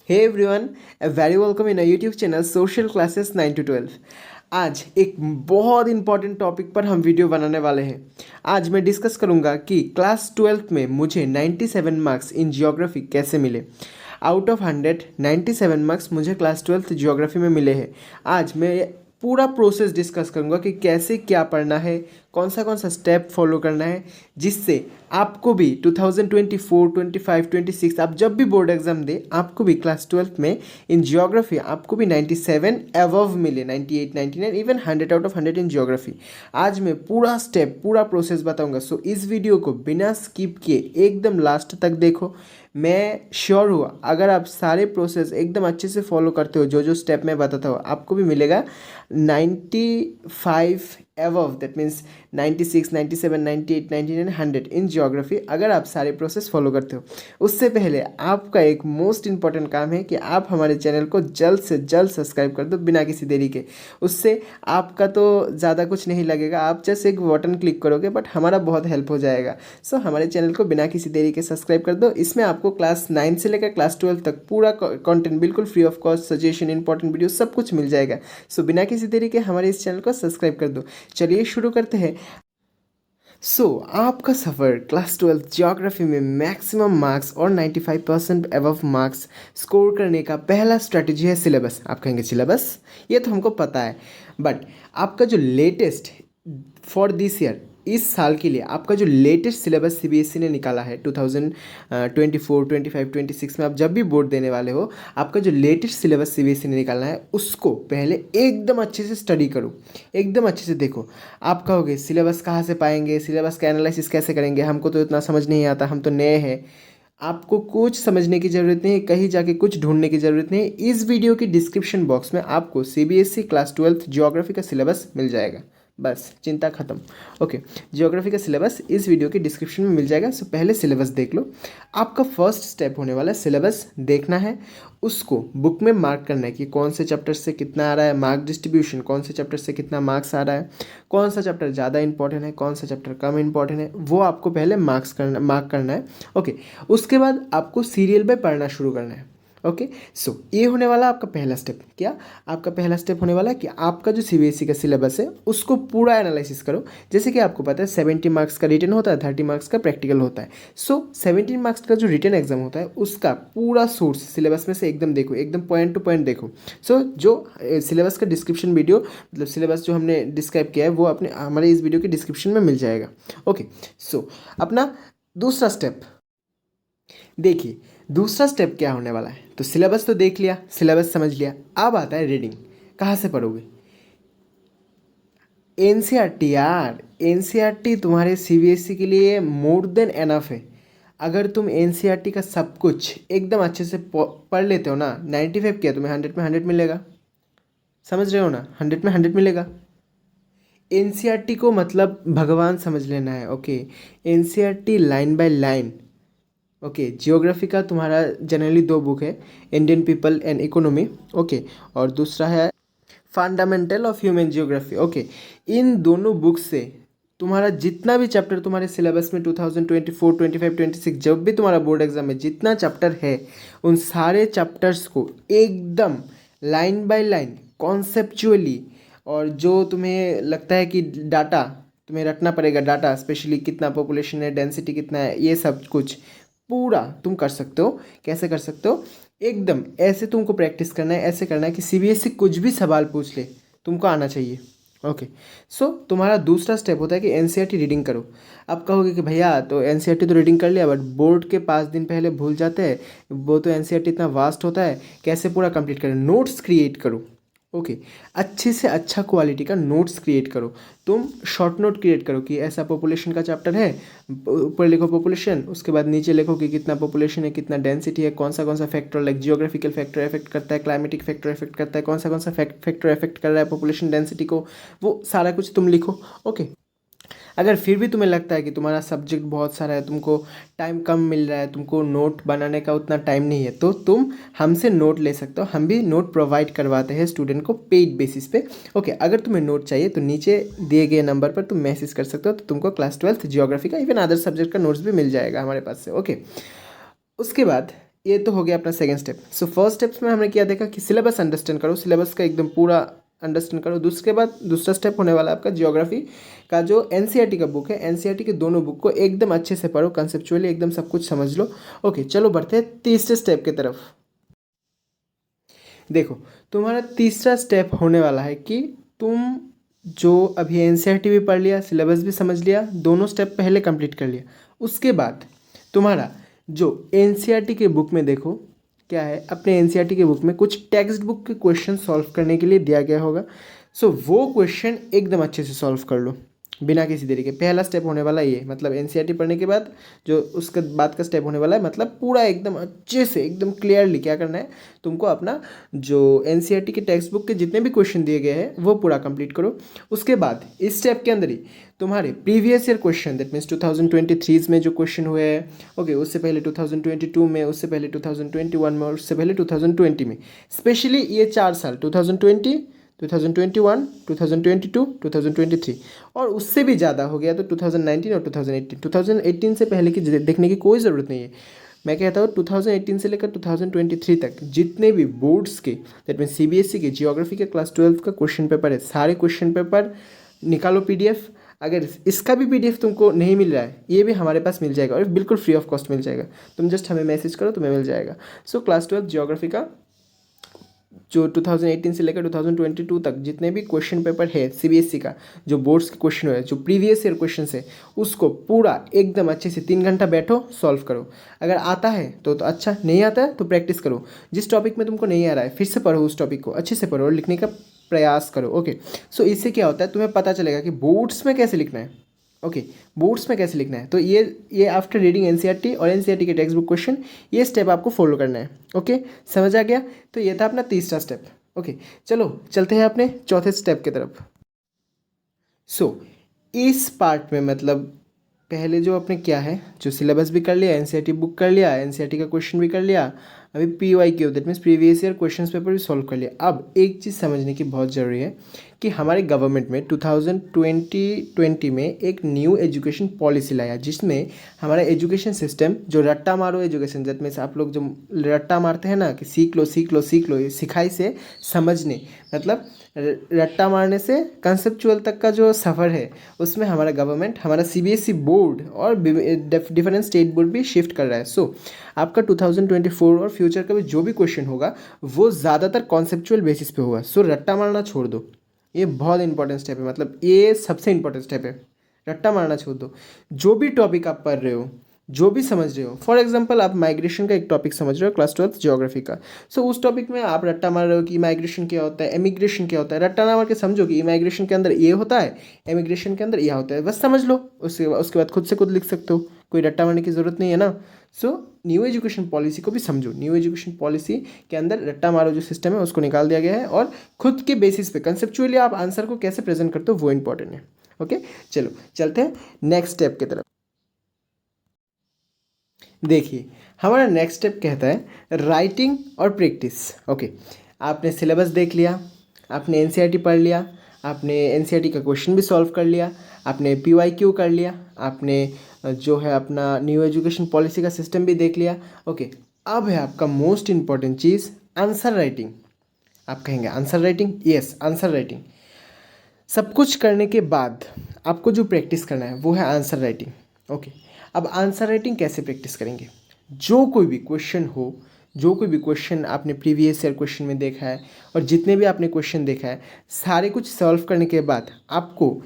Hey everyone, a very welcome in a YouTube channel Social Classes 9 to 12। आज एक बहुत important topic पर हम वीडियो बनाने वाले हैं। आज मैं डिस्कस करूंगा कि क्लास 12th में मुझे 97 मार्क्स इन जियोग्राफी कैसे मिले। आउट ऑफ 100 97 मार्क्स मुझे क्लास 12th जियोग्राफी में मिले हैं। आज मैं पूरा प्रोसेस डिस्कस करूंगा कि कैसे क्या पढ़ना है, कौन सा स्टेप फॉलो करना है, जिससे आपको भी 2024, 25, 26 आप जब भी बोर्ड एग्जाम दे आपको भी क्लास 12th में इन जियोग्राफी आपको भी 97 अबव मिले, 98, 99, even 100 out of 100 in geography. आज मैं पूरा स्टेप पूरा प्रोसेस बताऊंगा। सो इस वीडियो को बिना स्किप किए एकदम लास्ट तक देखो। मैं श्योर हुआ अगर आप सारे प्रोसेस एकदम अच्छे से फॉलो करते हो, जो जो स्टेप मैं बताता हूँ, आपको भी मिलेगा 95 above, that means 96, 97, 98, 99, 100 in geography अगर आप सारे प्रोसेस फॉलो करते हो। उससे पहले आपका एक मोस्ट इंपॉर्टेंट काम है कि आप हमारे चैनल को जल्द से जल्द सब्सक्राइब कर दो बिना किसी देरी के। उससे आपका तो ज़्यादा कुछ नहीं लगेगा, आप जस्ट एक बटन क्लिक करोगे, बट हमारा बहुत हेल्प हो जाएगा। सो हमारे चैनल को बिना किसी देरी के सब्सक्राइब कर दो। इसमें आपको क्लास 9 से लेकर क्लास 12 तक पूरा कंटेंट बिल्कुल free of cost, suggestion, important video सब कुछ मिल जाएगा। सो बिना किसी देरी के हमारे इस चैनल को सब्सक्राइब कर दो। चलिए शुरू करते हैं। आपका सफ़र क्लास 12 जियोग्राफी में मैक्सिमम मार्क्स और 95% अबव मार्क्स स्कोर करने का पहला स्ट्रेटजी है सिलेबस। आप कहेंगे सिलेबस, ये तो हमको पता है, बट आपका जो लेटेस्ट फॉर दिस ईयर, इस साल के लिए आपका जो लेटेस्ट सिलेबस सीबीएसई ने निकाला है 2024, 25, 26 में आप जब भी बोर्ड देने वाले हो, आपका जो लेटेस्ट सिलेबस सीबीएसई ने निकाला है उसको पहले एकदम अच्छे से स्टडी करो, एकदम अच्छे से देखो। आप कहोगे सिलेबस कहाँ से पाएंगे, सिलेबस का एनालिसिस कैसे करेंगे, हमको तो इतना समझ नहीं आता, हम तो नए हैं। आपको कुछ समझने की ज़रूरत नहीं है, कहीं जाके कुछ ढूंढने की ज़रूरत नहीं है। इस वीडियो की डिस्क्रिप्शन बॉक्स में आपको सीबीएसई क्लास 12 जियोग्राफी का सिलेबस मिल जाएगा, बस चिंता खत्म। ओके, जियोग्राफी का सिलेबस इस वीडियो के डिस्क्रिप्शन में मिल जाएगा। सो पहले सिलेबस देख लो। आपका फर्स्ट स्टेप होने वाला है सिलेबस देखना है, उसको बुक में मार्क करना है कि कौन से चैप्टर से कितना आ रहा है, मार्क डिस्ट्रीब्यूशन, कौन से चैप्टर से कितना मार्क्स आ रहा है, कौन सा चैप्टर ज़्यादा इंपॉर्टेंट है, कौन सा चैप्टर कम इंपॉर्टेंट है, वो आपको पहले मार्क करना है। ओके, उसके बाद आपको सीरियल में पढ़ना शुरू करना है। ओके, ये होने वाला आपका पहला स्टेप। क्या आपका पहला स्टेप होने वाला है कि आपका जो सीबीएसई का सिलेबस है उसको पूरा एनालिसिस करो। जैसे कि आपको पता है 70 मार्क्स का रिटन होता है, 30 मार्क्स का प्रैक्टिकल होता है। 17 मार्क्स का जो रिटन एग्जाम होता है उसका पूरा सोर्स सिलेबस में से एकदम देखो, एकदम पॉइंट टू पॉइंट देखो। जो सिलेबस का डिस्क्रिप्शन वीडियो, मतलब सिलेबस जो हमने डिस्क्राइब किया है वो अपने हमारे इस वीडियो के डिस्क्रिप्शन में मिल जाएगा। ओके, अपना दूसरा स्टेप देखिए। दूसरा स्टेप क्या होने वाला है, तो सिलेबस तो देख लिया, सिलेबस समझ लिया, अब आता है रीडिंग। कहाँ से पढ़ोगे? एनसीईआरटी यार, एनसीईआरटी तुम्हारे सीबीएसई के लिए मोर देन एनफ है। अगर तुम एनसीईआरटी का सब कुछ एकदम अच्छे से पढ़ लेते हो ना, 95 किया तुम्हें 100 में 100 मिलेगा। समझ रहे हो ना, 100 में 100 मिलेगा। एनसीईआरटी को मतलब भगवान समझ लेना है। Okay, NCERT line by line. Okay, geography का तुम्हारा जनरली दो बुक है, Indian people and economy, okay, और दूसरा है fundamental of human geography. Okay, इन दोनों बुक से तुम्हारा जितना भी चैप्टर तुम्हारे सिलेबस में 2024, 25, 26 जब भी तुम्हारा बोर्ड एग्जाम में जितना चैप्टर है, उन सारे चैप्टर्स को एकदम लाइन बाय लाइन कॉन्सेप्चुअली, और जो तुम्हें लगता है कि डाटा तुम्हें रटना पड़ेगा, डाटा स्पेशली कितना पॉपुलेशन है, डेंसिटी कितना है, ये सब कुछ पूरा तुम कर सकते हो। कैसे कर सकते हो? एकदम ऐसे तुमको प्रैक्टिस करना है, ऐसे करना है कि सीबीएसई कुछ भी सवाल पूछ ले तुमको आना चाहिए। ओके, तुम्हारा दूसरा स्टेप होता है कि एनसीईआरटी रीडिंग करो। आप कहोगे कि भैया तो एनसीईआरटी तो रीडिंग कर लिया, बट बोर्ड के 5 दिन पहले भूल जाते हैं, वो तो एनसीईआरटी इतना वास्ट होता है, कैसे पूरा कंप्लीट करें? नोट्स क्रिएट करो। ओके, अच्छे से अच्छा क्वालिटी का नोट्स क्रिएट करो। तुम शॉर्ट नोट क्रिएट करो कि ऐसा पॉपुलेशन का चैप्टर है, ऊपर लिखो पॉपुलेशन, उसके बाद नीचे लिखो कि कितना पॉपुलेशन है, कितना डेंसिटी है, कौन सा factor like geographical factor effect करता है, क्लाइमेटिक फैक्टर इफेक्ट करता है, कौन सा फैक्टर इफेक्ट कर रहा है पॉपुलेशन डेंसिटी को, वो सारा कुछ तुम लिखो। ओके, अगर फिर भी तुम्हें लगता है कि तुम्हारा सब्जेक्ट बहुत सारा है, तुमको टाइम कम मिल रहा है, तुमको नोट बनाने का उतना टाइम नहीं है, तो तुम हमसे नोट ले सकते हो। हम भी नोट प्रोवाइड करवाते हैं स्टूडेंट को पेड बेसिस पे। ओके, अगर तुम्हें नोट चाहिए तो नीचे दिए गए नंबर पर तुम मैसेज कर सकते हो, तो तुमको क्लास 12 जियोग्राफी का इवन अदर सब्जेक्ट का नोट्स भी मिल जाएगा हमारे पास से। ओके, उसके बाद ये तो हो गया अपना second step. So first steps में हमने क्या देखा कि सिलेबस अंडरस्टैंड करो, सिलेबस का एकदम पूरा अंडरस्टैंड करो। दूसरे बाद दूसरा स्टेप होने वाला है आपका जियोग्राफी का जो एनसीईआरटी का बुक है, एनसीईआरटी के दोनों बुक को एकदम अच्छे से पढ़ो, कंसेप्चुअली एकदम सब कुछ समझ लो। ओके, चलो बढ़ते हैं तीसरे स्टेप की तरफ। देखो, तुम्हारा तीसरा स्टेप होने वाला है कि तुम जो अभी एनसीईआरटी भी पढ़ लिया, सिलेबस भी समझ लिया, दोनों स्टेप पहले कंप्लीट कर लिया, उसके बाद तुम्हारा जो एनसीईआरटी के बुक में देखो क्या है, अपने एनसीईआरटी के बुक में कुछ टेक्स्ट बुक के क्वेश्चन सॉल्व करने के लिए दिया गया होगा। सो वो क्वेश्चन एकदम अच्छे से सॉल्व कर लो बिना किसी देरी के। पहला स्टेप होने वाला ये, मतलब एनसीईआरटी पढ़ने के बाद जो उसके बाद का स्टेप होने वाला है, मतलब पूरा एकदम अच्छे से एकदम क्लियरली क्या करना है तुमको, अपना जो एनसीईआरटी के टेक्स्ट बुक के जितने भी क्वेश्चन दिए गए हैं वो पूरा कंप्लीट करो। उसके बाद इस स्टेप के अंदर ही तुम्हारे previous year question, that means 2023 में जो क्वेश्चन हुए हैं, ओके, उससे पहले 2022 में, उससे पहले 2021 में और उससे पहले 2020 में, स्पेशली ये 4 साल 2020, 2021, 2022, 2023 और उससे भी ज़्यादा हो गया तो 2019 और 2018। 2018 से पहले की देखने की कोई ज़रूरत नहीं है। मैं कहता हूँ 2018 से लेकर 2023 तक जितने भी बोर्ड्स के, दैट मीन सीबीएसई के जियोग्राफी के क्लास 12 का क्वेश्चन पेपर है, सारे क्वेश्चन पेपर निकालो पीडीएफ। अगर इसका भी पीडीएफ तुमको नहीं मिल रहा है, ये भी हमारे पास मिल जाएगा और बिल्कुल फ्री ऑफ कॉस्ट मिल जाएगा। तुम जस्ट हमें मैसेज करो, तुम्हें मिल जाएगा। सो क्लास 12 जियोग्राफी का जो 2018 से लेकर 2022 तक जितने भी क्वेश्चन पेपर है सीबीएसई का, जो बोर्ड्स के क्वेश्चन है, जो प्रीवियस ईयर क्वेश्चन है, उसको पूरा एकदम अच्छे से 3 घंटा बैठो, सॉल्व करो। अगर आता है तो अच्छा, नहीं आता है तो प्रैक्टिस करो। जिस टॉपिक में तुमको नहीं आ रहा है फिर से पढ़ो, उस टॉपिक को अच्छे से पढ़ो और लिखने का प्रयास करो। ओके, सो इससे क्या होता है, तुम्हें पता चलेगा कि बोर्ड्स में कैसे लिखना है। ओके, बोर्ड्स में कैसे लिखना है, तो ये आफ्टर रीडिंग एनसीईआरटी और एनसीईआरटी के टेक्स्ट बुक क्वेश्चन, ये स्टेप आपको फॉलो करना है। ओके, समझ आ गया। तो ये था अपना तीसरा स्टेप। ओके, चलो चलते हैं अपने चौथे स्टेप की तरफ। सो इस पार्ट में मतलब पहले जो अपने क्या है, जो सिलेबस भी कर लिया, एनसीईआरटी बुक कर लिया, एनसीईआरटी का क्वेश्चन भी कर लिया, अभी PYQ that means previous year questions paper भी सॉल्व कर लिया। अब एक चीज़ समझने की बहुत ज़रूरी है कि हमारे गवर्नमेंट में 2020 में एक न्यू एजुकेशन पॉलिसी लाया, जिसमें हमारा एजुकेशन सिस्टम जो रट्टा मारो एजुकेशन, दैट मीन्स आप लोग जो रट्टा मारते हैं ना कि सीख लो सीख लो सीख लो, ये सिखाई से समझने, मतलब रट्टा मारने से कंसेप्चुअल तक का जो सफ़र है, उसमें हमारा गवर्नमेंट, हमारा सीबीएसई बोर्ड और डिफरेंट स्टेट बोर्ड भी शिफ्ट कर रहा है। सो आपका 2024 और फ्यूचर का भी जो भी क्वेश्चन होगा वो ज़्यादातर कॉन्सेप्चुअल बेसिस पे होगा। सो रट्टा मारना छोड़ दो, ये बहुत इंपॉर्टेंट स्टेप है, मतलब ये सबसे इंपॉर्टेंट स्टेप है। रट्टा मारना छोड़ दो। जो भी टॉपिक आप पढ़ रहे हो, जो भी समझ रहे हो, फॉर एग्जांपल आप माइग्रेशन का एक टॉपिक समझ रहे हो क्लास 12 ज्योग्राफी का, सो उस टॉपिक में आप रट्टा मार रहे हो कि माइग्रेशन क्या होता है, एमिग्रेशन क्या होता है, रट्टा ना मार के समझो कि इमिग्रेशन के अंदर ये होता है, एमिग्रेशन के अंदर यह होता है, बस समझ लो। उसके बाद खुद से खुद लिख सकते हो, कोई रट्टा मारने की ज़रूरत नहीं है ना। सो न्यू एजुकेशन पॉलिसी को भी समझो। न्यू एजुकेशन पॉलिसी के अंदर रट्टा मारो जो सिस्टम है उसको निकाल दिया गया है, और खुद के बेसिस पे कंसेप्चुअली आप आंसर को कैसे प्रेजेंट करते हो वो इंपॉर्टेंट है। ओके, चलो चलते हैं नेक्स्ट स्टेप की तरफ। देखिए, हमारा नेक्स्ट स्टेप कहता है राइटिंग और प्रैक्टिस। ओके, आपने सिलेबस देख लिया, आपने एनसीईआरटी पढ़ लिया, आपने एनसीईआरटी का क्वेश्चन भी सॉल्व कर लिया, आपने पीवाईक्यू कर लिया, आपने जो है अपना न्यू एजुकेशन पॉलिसी का सिस्टम भी देख लिया। ओके, अब है आपका मोस्ट इंपॉर्टेंट चीज़, आंसर राइटिंग। आप कहेंगे answer writing, yes answer writing. सब कुछ करने के बाद आपको जो प्रैक्टिस करना है वो है आंसर राइटिंग। ओके, अब आंसर राइटिंग कैसे प्रैक्टिस करेंगे, जो कोई भी क्वेश्चन हो, जो कोई भी क्वेश्चन आपने प्रीवियस ईयर क्वेश्चन में देखा है और जितने भी आपने क्वेश्चन देखा है, सारे कुछ सॉल्व करने के बाद आपको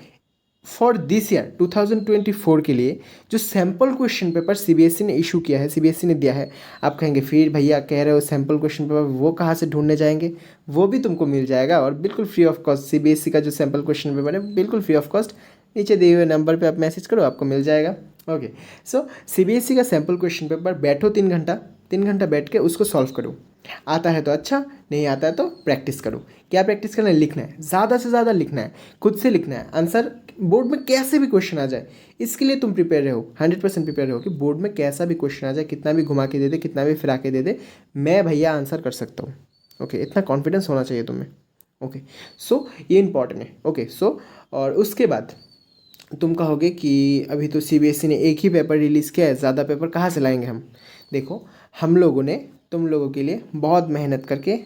फॉर दिस ईयर 2024 के लिए जो सैम्पल क्वेश्चन पेपर सीबीएसई ने इशू किया है, सीबीएसई ने दिया है, आप कहेंगे फिर भैया कह रहे हो सैम्पल क्वेश्चन पेपर, वो कहाँ से ढूंढने जाएंगे, वो भी तुमको मिल जाएगा और बिल्कुल फ्री ऑफ कॉस्ट। सीबीएसई का जो सैम्पल क्वेश्चन पेपर है बिल्कुल फ्री ऑफ कॉस्ट, नीचे दिए हुए नंबर पे आप मैसेज करो, आपको मिल जाएगा। ओके, सो सीबीएसई का सैम्पल क्वेश्चन पेपर बैठो 3 घंटा, 3 घंटा बैठ के उसको सॉल्व करो। आता है तो अच्छा, नहीं आता है तो प्रैक्टिस करो। क्या प्रैक्टिस करना है, लिखना है, ज़्यादा से ज़्यादा लिखना है, खुद से लिखना है। आंसर बोर्ड में कैसे भी क्वेश्चन आ जाए, इसके लिए तुम प्रिपेयर रहो, 100% प्रिपेयर रहो कि बोर्ड में कैसा भी क्वेश्चन आ जाए, कितना भी घुमा के दे दे, कितना भी फिरा के दे दे, मैं भैया आंसर कर सकता हूँ। ओके, इतना कॉन्फिडेंस होना चाहिए तुम्हें। ओके, सो ये इंपॉर्टेंट है। ओके, सो और उसके बाद तुम कहोगे कि अभी तो सीबीएसई ने एक ही पेपर रिलीज़ किया है, ज़्यादा पेपर कहाँ से लाएंगे हम। देखो, हम लोगों ने तुम लोगों के लिए बहुत मेहनत करके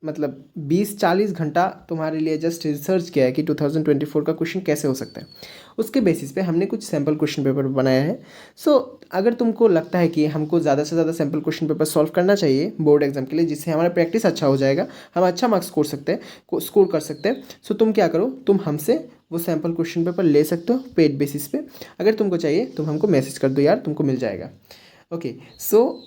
मतलब 20-40 घंटा तुम्हारे लिए जस्ट रिसर्च किया है कि 2024 का क्वेश्चन कैसे हो सकता है। उसके बेसिस पे हमने कुछ सैम्पल क्वेश्चन पेपर बनाया है। सो अगर तुमको लगता है कि हमको ज़्यादा से ज़्यादा सैम्पल क्वेश्चन पेपर सॉल्व करना चाहिए बोर्ड एग्जाम के लिए, जिससे हमारा प्रैक्टिस अच्छा हो जाएगा, हम अच्छा मार्क्स स्कोर कर सकते हैं। सो तुम क्या करो, तुम हमसे वो सैम्पल क्वेश्चन पेपर ले सकते हो पेड बेसिस पे। अगर तुमको चाहिए तुम हमको मैसेज कर दो यार, तुमको मिल जाएगा। ओके, सो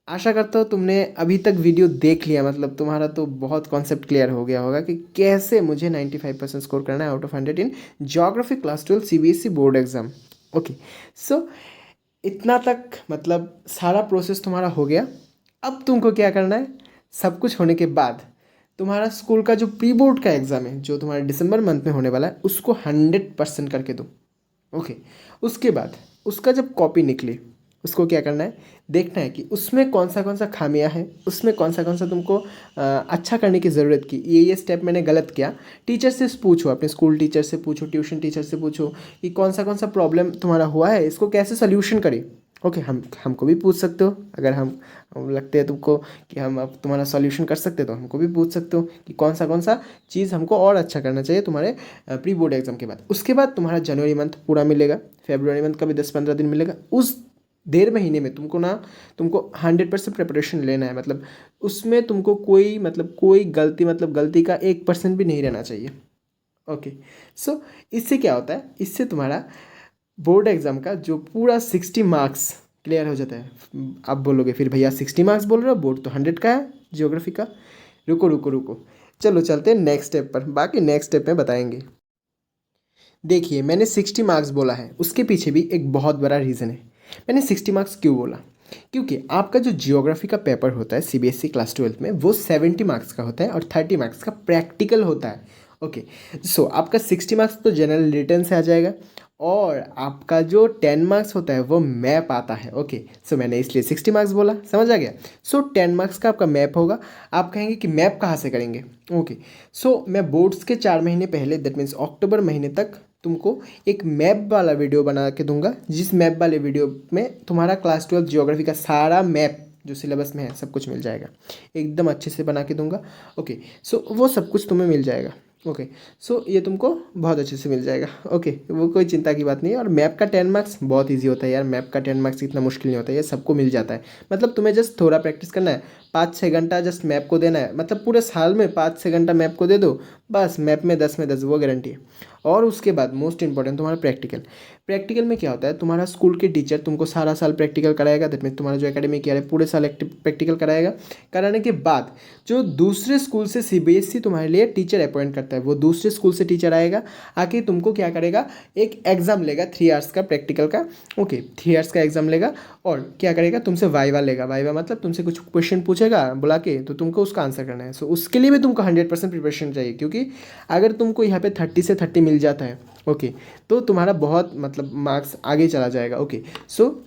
आशा करता हूँ तुमने अभी तक वीडियो देख लिया, मतलब तुम्हारा तो बहुत कॉन्सेप्ट क्लियर हो गया होगा कि कैसे मुझे 95% स्कोर करना है out of 100 in geography class 12 CBSE board exam. Okay, so इतना तक मतलब सारा प्रोसेस तुम्हारा हो गया। अब तुमको क्या करना है, सब कुछ होने के बाद तुम्हारा स्कूल का जो प्री बोर्ड का एग्ज़ाम है जो तुम्हारे दिसंबर मंथ में होने वाला है, उसको 100% करके दो। ओके, उसके बाद उसका जब कॉपी निकले, उसको क्या करना है, देखना है कि उसमें कौन सा खामियां है, उसमें कौन सा तुमको अच्छा करने की ज़रूरत की, ये स्टेप मैंने गलत किया। टीचर से पूछो, अपने स्कूल टीचर से पूछो, ट्यूशन टीचर से पूछो कि कौन सा प्रॉब्लम तुम्हारा हुआ है, इसको कैसे सोल्यूशन करें। ओके, हमको भी पूछ सकते हो, अगर हम लगते हैं तुमको कि हम अब तुम्हारा सॉल्यूशन कर सकते हो तो हमको भी पूछ सकते हो कि कौन सा चीज़ हमको और अच्छा करना चाहिए तुम्हारे प्री बोर्ड एग्जाम के बाद। उसके बाद तुम्हारा जनवरी मंथ पूरा मिलेगा, फेब्रुवरी मंथ का भी 10-15 दिन मिलेगा। उस 1.5 महीने में तुमको 100% प्रिपरेशन लेना है, मतलब उसमें तुमको कोई गलती का 1% भी नहीं रहना चाहिए। ओके, सो इससे क्या होता है, इससे तुम्हारा बोर्ड एग्जाम का जो पूरा 60 मार्क्स क्लियर हो जाता है। आप बोलोगे फिर भैया 60 मार्क्स बोल रहे हो, बोर्ड तो 100 का है ज्योग्राफी का। रुको रुको रुको, चलो चलते हैं नेक्स्ट स्टेप पर, बाकी नेक्स्ट स्टेप में बताएंगे। देखिए, मैंने 60 मार्क्स बोला है, उसके पीछे भी एक बहुत बड़ा रीज़न है। मैंने 60 मार्क्स क्यों बोला, क्योंकि आपका जो जियोग्राफी का पेपर होता है सीबीएसई क्लास 12 में, वो 70 मार्क्स का होता है और 30 मार्क्स का प्रैक्टिकल होता है। ओके, सो आपका 60 मार्क्स तो जनरल रिटर्न से आ जाएगा, और आपका जो 10 मार्क्स होता है वो मैप आता है। ओके, सो मैंने इसलिए 60 मार्क्स बोला, समझ आ गया। सो 10 मार्क्स का आपका मैप होगा। आप कहेंगे कि मैप कहाँ से करेंगे। ओके, सो मैं बोर्ड्स के 4 महीने पहले, दैट मीन्स अक्टूबर महीने तक तुमको एक मैप वाला वीडियो बना के दूंगा, जिस मैप वाले वीडियो में तुम्हारा क्लास 12 जियोग्राफी का सारा मैप जो सिलेबस में है सब कुछ मिल जाएगा, एकदम अच्छे से बना के दूंगा। ओके, सो वो सब कुछ तुम्हें मिल जाएगा। ओके, सो ये तुमको बहुत अच्छे से मिल जाएगा। ओके, वो कोई चिंता की बात नहीं है। और मैप का 10 मार्क्स बहुत इजी होता है यार, मैप का 10 मार्क्स इतना मुश्किल नहीं होता है, ये सबको मिल जाता है। मतलब तुम्हें जस्ट थोड़ा प्रैक्टिस करना है, 5-6 घंटा जस्ट मैप को देना है, मतलब पूरे साल में 5-6 घंटा मैप को दे दो, बस मैप में 10 वो गारंटी है। और उसके बाद मोस्ट इंपॉर्टेंट तुम्हारा प्रैक्टिकल। प्रैक्टिकल में क्या होता है, तुम्हारा स्कूल के टीचर तुमको सारा साल प्रैक्टिकल कराएगा, दैट मीन तुम्हारा जो एकेडमिक ईयर है पूरे साल प्रैक्टिकल कराएगा। कराने के बाद जो दूसरे स्कूल से सीबीएसई तुम्हारे लिए टीचर अपॉइंट करता है, वो दूसरे स्कूल से टीचर आएगा, आके तुमको क्या करेगा, एक एग्ज़ाम लेगा 3 आवर्स का प्रैक्टिकल का। ओके, 3 आवर्स का एग्ज़ाम लेगा और क्या करेगा, तुमसे वाइवा लेगा। वाइवा मतलब तुमसे कुछ क्वेश्चन पूछेगा बुला के, तो तुमको उसका आंसर करना है। सो उसके लिए भी तुमको 100% प्रिपरेशन चाहिए, क्योंकि अगर तुमको यहाँ पे 30 से 30 मिल जाता है, ओके, तो तुम्हारा बहुत मतलब मार्क्स आगे चला जाएगा। ओके, सो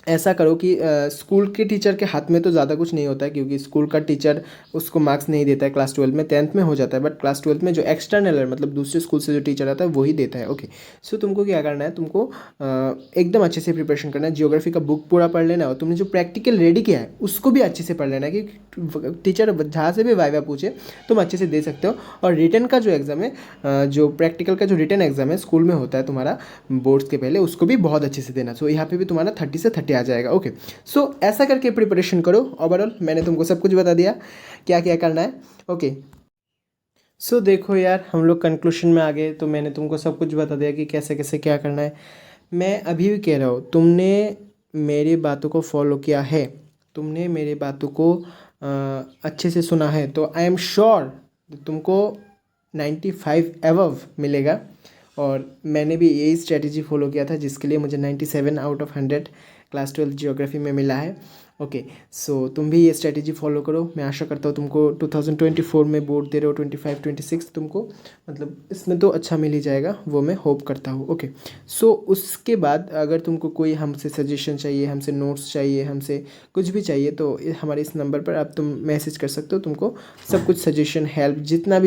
ऐसा करो कि स्कूल के टीचर के हाथ में तो ज़्यादा कुछ नहीं होता है, क्योंकि स्कूल का टीचर उसको मार्क्स नहीं देता है क्लास 12 में, 10th में हो जाता है, बट क्लास 12 में जो एक्सटर्नल है, मतलब दूसरे स्कूल से जो टीचर आता है वही देता है। ओके, सो तुमको क्या करना है, तुमको एकदम अच्छे से प्रिपरेशन करना है, जियोग्राफी का बुक पूरा पढ़ लेना है, और तुमने जो प्रैक्टिकल रेडी किया है उसको भी अच्छे से पढ़ लेना है, कि टीचर जहाँ से भी वाइवा पूछे तुम अच्छे से दे सकते हो। और रिटर्न का जो एग्ज़ाम है, जो प्रैक्टिकल का जो रिटर्न एग्ज़ाम है स्कूल में होता है तुम्हारा बोर्ड्स के पहले, उसको भी बहुत अच्छे से देना। सो यहाँ पे भी तुम्हारा 30 से 30 आ जाएगा। ओके, सो ऐसा करके प्रिपरेशन करो। ओवरऑल मैंने तुमको सब कुछ बता दिया क्या क्या करना है। ओके, सो देखो यार, हम लोग कंक्लूशन में आ गए, तो मैंने तुमको सब कुछ बता दिया कि कैसे कैसे क्या करना है। मैं अभी भी कह रहा हूँ, तुमने मेरी बातों को फॉलो किया है, तुमने मेरी बातों को अच्छे से सुना है, तो आई एम श्योर तुमको 95 एवव मिलेगा। और मैंने भी यही स्ट्रेटजी फॉलो किया था, जिसके लिए मुझे 97 आउट ऑफ 100 क्लास 12 जियोग्राफी में मिला है। ओके, सो तुम भी ये स्ट्रेटजी फॉलो करो। मैं आशा करता हूँ तुमको 2024 में बोर्ड दे रहे हो, 25-26 तुमको मतलब इसमें तो अच्छा मिल ही जाएगा, वो मैं होप करता हूँ। ओके, सो उसके बाद अगर तुमको कोई हमसे सजेशन चाहिए, हमसे नोट्स चाहिए, हमसे कुछ भी चाहिए, तो हमारे इस नंबर पर आप तुम मैसेज कर सकते हो। तुमको सब कुछ सजेशन, हेल्प, जितना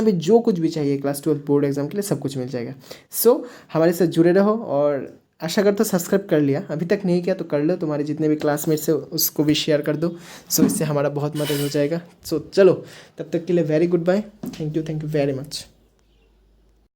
भी जो कुछ भी चाहिए क्लास 12 बोर्ड एग्जाम के लिए, सब कुछ मिल जाएगा। सो हमारे साथ जुड़े रहो और आशा करता हूँ सब्सक्राइब कर लिया, अभी तक नहीं किया तो कर लो, तुम्हारे जितने भी क्लासमेट्स है उसको भी शेयर कर दो। सो इससे हमारा बहुत मदद हो जाएगा। सो चलो, तब तक के लिए very good bye, thank you very much.